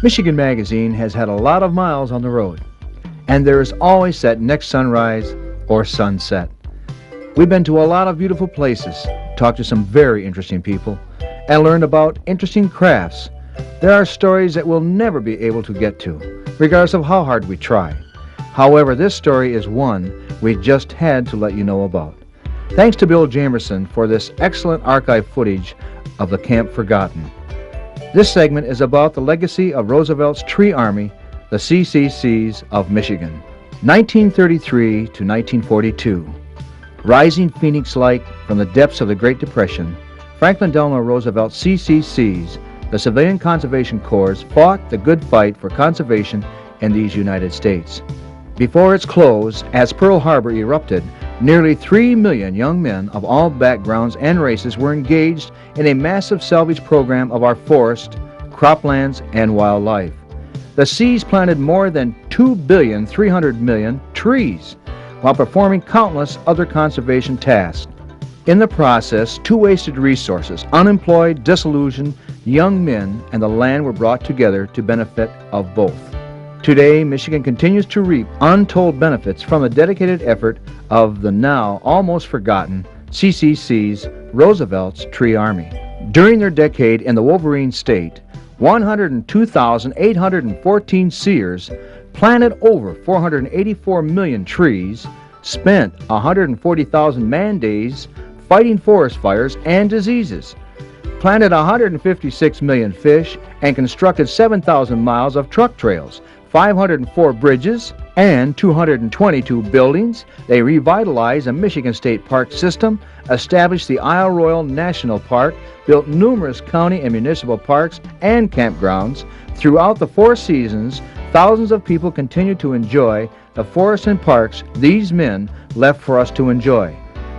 Michigan Magazine has had a lot of miles on the road, and there is always that next sunrise or sunset. We've been to a lot of beautiful places, talked to some very interesting people, and learned about interesting crafts. There are stories that we'll never be able to get to, regardless of how hard we try. However, this story is one we just had to let you know about. Thanks to Bill Jamerson for this excellent archive footage of the Camp Forgotten. This segment is about the legacy of Roosevelt's Tree Army, the CCCs of Michigan. 1933 to 1942. Rising phoenix-like from the depths of the Great Depression, Franklin Delano Roosevelt's CCCs, the Civilian Conservation Corps, fought the good fight for conservation in these United States. Before its close, as Pearl Harbor erupted, nearly 3 million young men of all backgrounds and races were engaged in a massive salvage program of our forest, croplands, and wildlife. The Cs planted more than 2,300,000,000 trees while performing countless other conservation tasks. In the process, two wasted resources, unemployed, disillusioned young men and the land were brought together to benefit of both. Today, Michigan continues to reap untold benefits from the dedicated effort of the now almost forgotten CCC's Roosevelt's Tree Army. During their decade in the Wolverine State, 102,814 seers planted over 484 million trees, spent 140,000 man-days fighting forest fires and diseases, planted 156 million fish, and constructed 7,000 miles of truck trails, 504 bridges, and 222 buildings. They revitalized the Michigan State Park system, established the Isle Royale National Park, built numerous county and municipal parks and campgrounds. Throughout the 4 seasons, thousands of people continue to enjoy the forests and parks these men left for us to enjoy.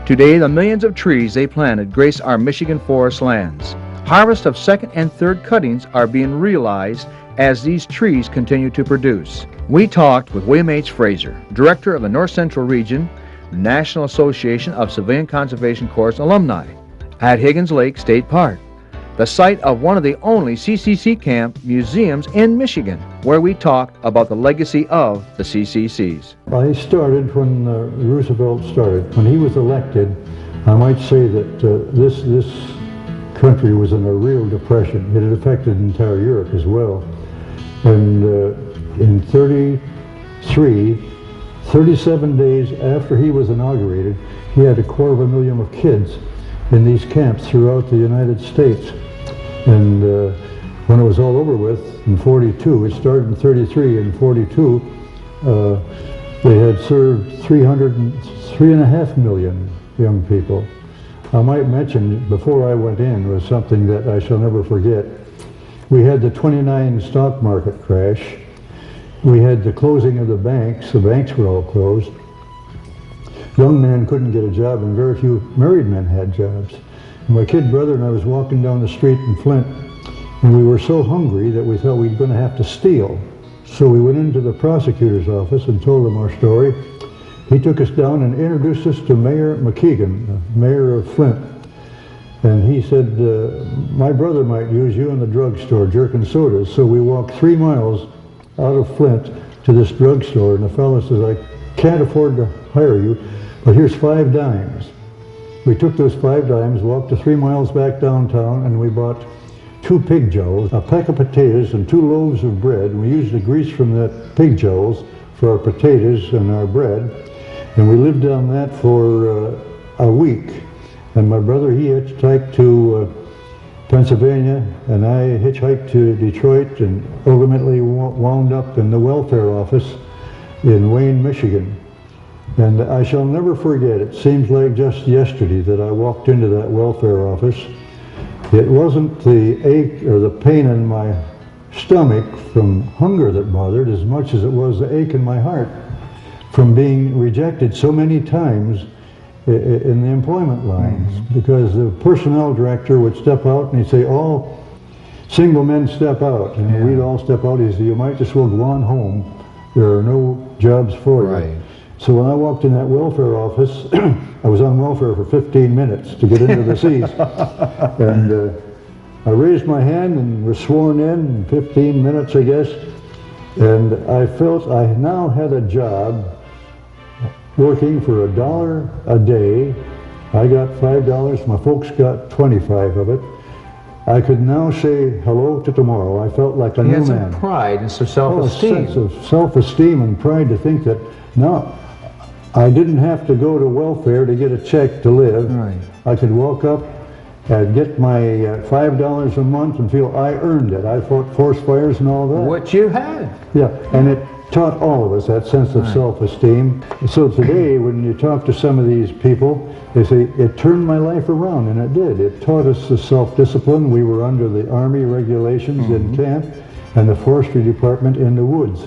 Today, the millions of trees they planted grace our Michigan forest lands. Harvest of second and third cuttings are being realized as these trees continue to produce. We talked with William H. Fraser, Director of the North Central Region, National Association of Civilian Conservation Corps Alumni, at Higgins Lake State Park, the site of one of the only CCC camp museums in Michigan, where we talked about the legacy of the CCCs. I started when Roosevelt started. When he was elected, I might say that this country was in a real depression. It had affected entire Europe as well. And in 37 days after he was inaugurated, he had 250,000 of kids in these camps throughout the United States. And when it was all over with in 42, it started in 33, in 42, they had served 3.5 million young people. I might mention, before I went in, was something that I shall never forget. We had the 29 stock market crash. We had the closing of the banks were all closed. Young men couldn't get a job, and very few married men had jobs. And my kid brother and I was walking down the street in Flint, and we were so hungry that we thought we were going to have to steal. So we went into the prosecutor's office and told him our story. He took us down and introduced us to Mayor McKeegan, the mayor of Flint. And he said, my brother might use you in the drugstore jerking sodas. So we walked 3 miles out of Flint to this drugstore, and the fellow says, I can't afford to hire you, but here's 5 dimes. We took those 5 dimes, walked the 3 miles back downtown, and we bought 2 pig jowls, a peck of potatoes, and 2 loaves of bread. And we used the grease from that pig jowls for our potatoes and our bread. And we lived on that for a week. And my brother, he hitchhiked to Pennsylvania, and I hitchhiked to Detroit, and ultimately wound up in the welfare office in Wayne, Michigan. And I shall never forget, it seems like just yesterday that I walked into that welfare office. It wasn't the ache or the pain in my stomach from hunger that bothered as much as it was the ache in my heart from being rejected so many times in the employment lines, because the personnel director would step out and he'd say, all single men step out, and we'd all step out. He'd say, you might just well go on home, there are no jobs for you. So when I walked in that welfare office, I was on welfare for 15 minutes to get into the C's. And I raised my hand and was sworn in 15 minutes, I guess, and I felt I now had a job working for $1 a day. I got $5, my folks got 25 of it. I could now say hello to tomorrow. I felt like a new man. Some pride and some Oh, a self-esteem. sense of self-esteem and pride to think that now I didn't have to go to welfare to get a check to live. Right. I could walk up and get my $5 a month and feel I earned it. I fought forest fires and all that. What you had. Yeah, and it taught all of us that sense of self-esteem. So today, when you talk to some of these people, they say, it turned my life around, and it did. It taught us the self-discipline. We were under the Army regulations in camp and the forestry department in the woods.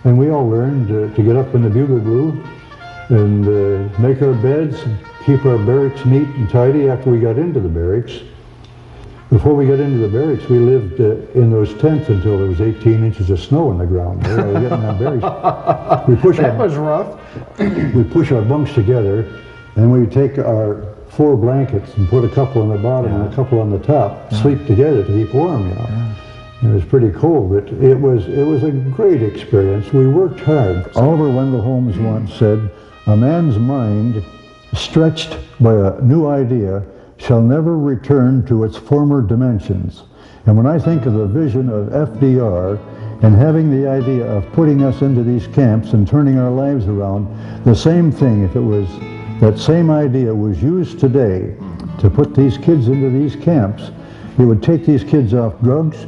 And we all learned to get up in the bugle blue and make our beds, keep our barracks neat and tidy after we got into the barracks. Before we got into the barracks, we lived in those tents until there was 18 inches of snow on the ground. We were getting our barracks. That was rough. We push our bunks together, and we take our 4 blankets and put a couple on the bottom and a couple on the top, sleep together to keep warm, you know. And it was pretty cold, but it was a great experience. We worked hard. Oliver Wendell Holmes once said, "A man's mind, stretched by a new idea, shall never return to its former dimensions." And when I think of the vision of FDR and having the idea of putting us into these camps and turning our lives around, the same thing, if it was that same idea was used today to put these kids into these camps, it would take these kids off drugs,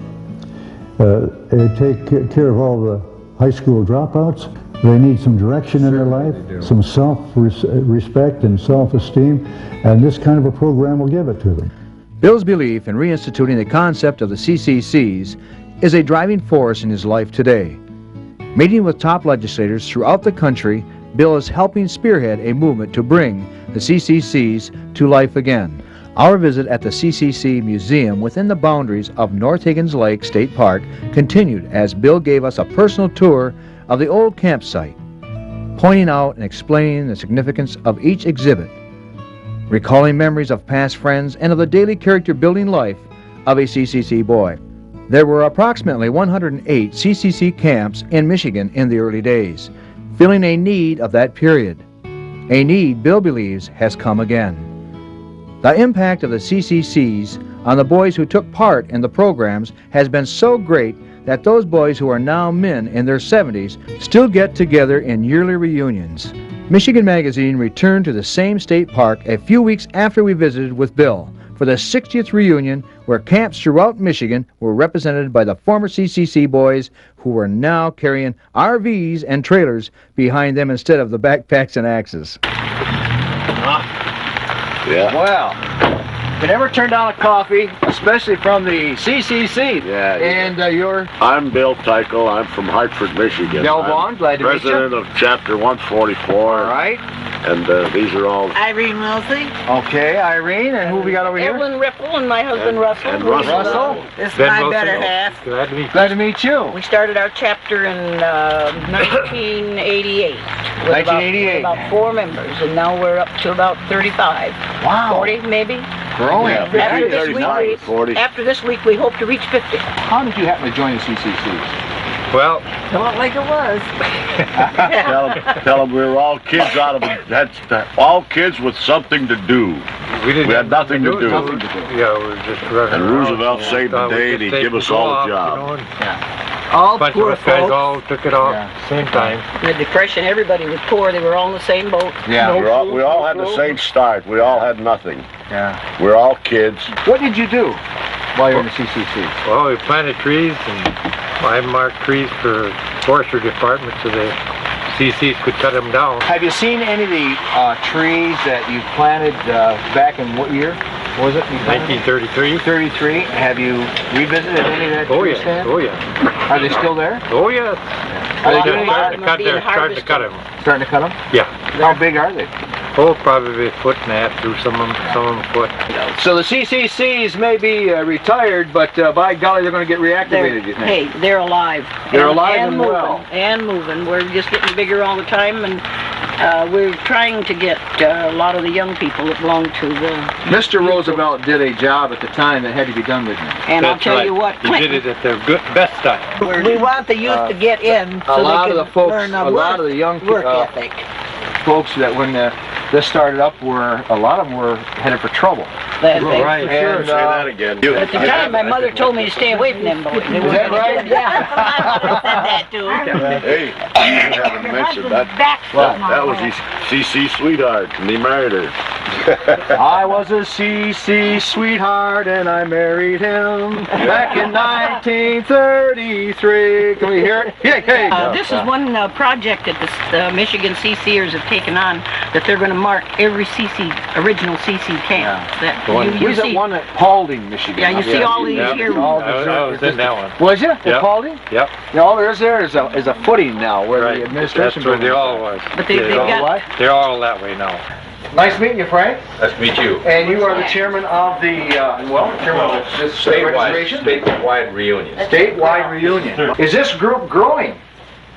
it would take care of all the high school dropouts. They need some direction in their life, some self-respect and self-esteem, and this kind of a program will give it to them. Bill's belief in reinstituting the concept of the CCCs is a driving force in his life today. Meeting with top legislators throughout the country, Bill is helping spearhead a movement to bring the CCCs to life again. Our visit at the CCC Museum within the boundaries of North Higgins Lake State Park continued as Bill gave us a personal tour of the old campsite, pointing out and explaining the significance of each exhibit, recalling memories of past friends and of the daily character-building life of a CCC boy. There were approximately 108 CCC camps in Michigan in the early days, filling a need of that period, a need Bill believes has come again. The impact of the CCCs on the boys who took part in the programs has been so great that those boys who are now men in their 70s still get together in yearly reunions. Michigan Magazine returned to the same state park a few weeks after we visited with Bill for the 60th reunion, where camps throughout Michigan were represented by the former CCC boys who were now carrying RVs and trailers behind them instead of the backpacks and axes. Yeah. Wow. You never turn down a coffee, especially from the CCC. Yeah. And you're I'm Bill Tykel. I'm from Hartford, Michigan. Del I'm Vaughn, glad to meet you. President of Chapter 144. All right. And these are all... Irene Wilsey. Okay, Irene, and who we got over here? Evelyn Ripple and my husband Russell. and Russell. Russell. This is my better half. Glad to meet you. Glad to meet you. We started our chapter in 1988. with 1988. About 4 members, and now we're up to about 35. Wow. 40 maybe. Growing. Yeah, After this 35, week, 40. after this week, we hope to reach 50. How did you happen to join the CCCs? Well, Not like it was. Tell them we were all kids out of it. That's all kids with something to do. we didn't We have had nothing to do. Nothing to do. Yeah, we were just running And around. Roosevelt saved the Thought we day could and he'd take give us the all a off, job. You know, and All a bunch poor of us guys folks. all took it off Yeah. same time. The Depression, everybody was poor. They were all in the same boat. Yeah. We all had the same start. We all had nothing. Yeah. We're all kids. What did you do while you were in the CCC? Well, we planted trees, and I marked trees for forestry department so the CCs could cut them down. Have you seen any of the trees that you planted back in what year? What was it? You planted? 1933. 33. Have you revisited any of that Oh tree yeah, stand? oh yeah, Are they still there? oh yeah. Are they Well, doing a lot Starting of to them are cut being there, starting to cut them. Starting to cut them? Yeah. How big are they? Oh, probably a foot and a half through some of them a foot. So the CCCs may be retired, but by golly, they're going to get reactivated, you think? Hey, they're alive. They're alive and moving, well. And moving. We're just getting bigger all the time, and We're trying to get a lot of the young people that belong to the... Mr. Roosevelt did a job at the time that had to be done, didn't he? And I'll That's tell right. you what, He did it at their best time. We want the youth to get in so A lot they of can the folks, learn a lot of the young work ethic. folks that when this started up were, a lot of them were headed for trouble. They- Right. Sure, And, say that again. At the time, my mother told me to stay away from them boys. They Is weren't that any right? good. Yeah, my mother said that too. Hey, you haven't mentioned that. That was his CC sweetheart, and he married her. I was a CC sweetheart and I married him back in 1933. Can we hear it? Yeah, hey. This is one project that the Michigan CCers have taken on, that they're going to mark every original CC camp. That you Who's that see, one at Paulding, Michigan? yeah, you see all these Yeah. here. All I was in that one. Was you? Yep. At Paulding? Yep. Yeah, all there is a footing now where Right. the administration That's where they building all is. was. But they've They're all- got- They're all that way now. Nice meeting you, Frank. Nice to meet you. And you are the chairman of the, chairman of this registration? Statewide reunion. Statewide reunion. Is this group growing?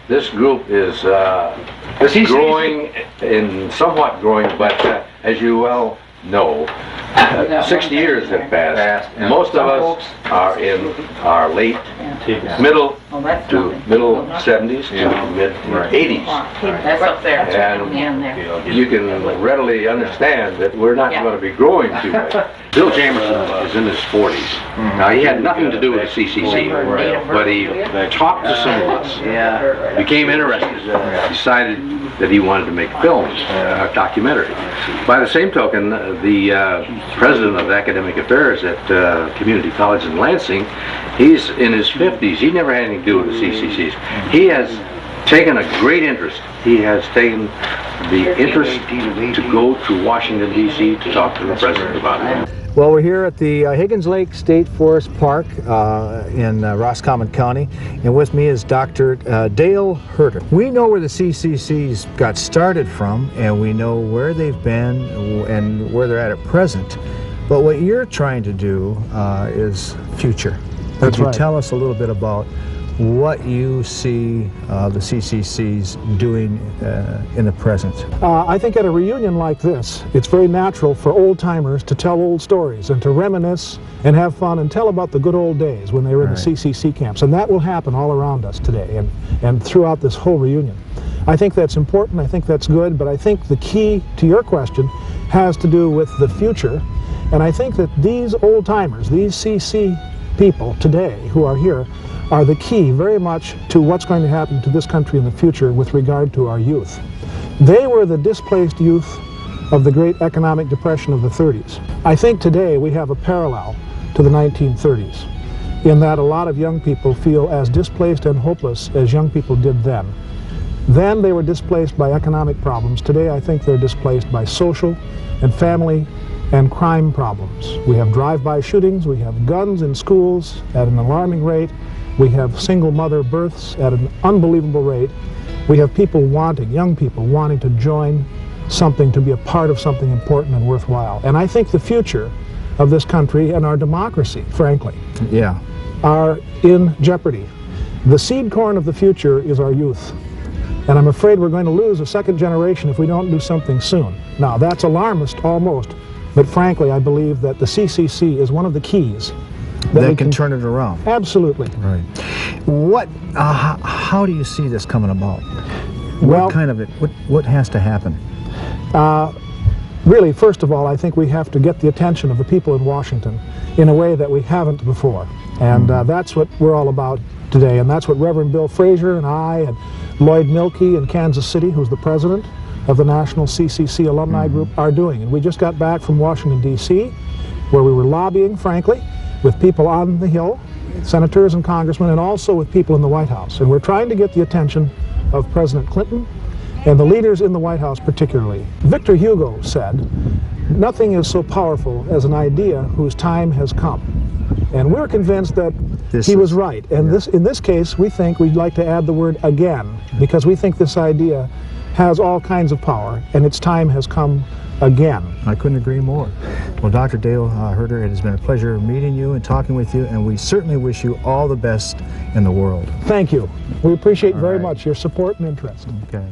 This group is The CCC? growing, and somewhat growing, but as you well know, 60 years have passed. Yeah. Most of us are in our late, middle to middle 70s to mid 80s. That's up there. And there. you can readily understand that we're not going to be growing too much. Bill Jamerson is in his 40s. Now, he had nothing to do with the CCC, but he talked to some of us, became interested, decided that he wanted to make films, a documentary. By the same token, the president of academic affairs at Community College in Lansing, he's in his 50s. He never had anything to do with the CCCs. He has taken a great interest. He has taken the interest to go to Washington, D.C. to talk to the president about it. Well, we're here at the Higgins Lake State Forest Park in Roscommon County, and with me is Dr. Dale Herter. We know where the CCCs got started from, and we know where they've been and where they're at present. But what you're trying to do is future. Could you tell us a little bit about what you see the CCCs doing in the present? I think at a reunion like this, it's very natural for old-timers to tell old stories and to reminisce and have fun and tell about the good old days when they were in the CCC camps. And that will happen all around us today and throughout this whole reunion. I think that's important, I think that's good, but I think the key to your question has to do with the future. And I think that these old-timers, these CC people today who are here, are the key very much to what's going to happen to this country in the future with regard to our youth. They were the displaced youth of the great economic depression of the 30s. I think today we have a parallel to the 1930s in that a lot of young people feel as displaced and hopeless as young people did then. Then they were displaced by economic problems. Today I think they're displaced by social and family and crime problems. We have drive-by shootings, we have guns in schools at an alarming rate, we have single mother births at an unbelievable rate, we have people wanting, young people wanting to join something, to be a part of something important and worthwhile. And I think the future of this country and our democracy, frankly, are in jeopardy. The seed corn of the future is our youth. And I'm afraid we're going to lose a second generation if we don't do something soon. Now, that's alarmist almost, but frankly, I believe that the CCC is one of the keys That can turn it around. Absolutely. Right. How do you see this coming about? Well, What kind of it? What has to happen? Really, first of all, I think we have to get the attention of the people in Washington in a way that we haven't before. And that's what we're all about today. And that's what Reverend Bill Frazier and I and Lloyd Milkey in Kansas City, who's the president of the National CCC Alumni Group, are doing. And we just got back from Washington, D.C., where we were lobbying, frankly, with people on the Hill, senators and congressmen, and also with people in the White House. And we're trying to get the attention of President Clinton and the leaders in the White House particularly. Victor Hugo said, "Nothing is so powerful as an idea whose time has come." And we're convinced that he was right. And in this case, we think we'd like to add the word again, because we think this idea has all kinds of power, and its time has come again. I couldn't agree more. Well, Dr. Dale Herter, it has been a pleasure meeting you and talking with you, and we certainly wish you all the best in the world. Thank you. We appreciate very much your support and interest. Okay.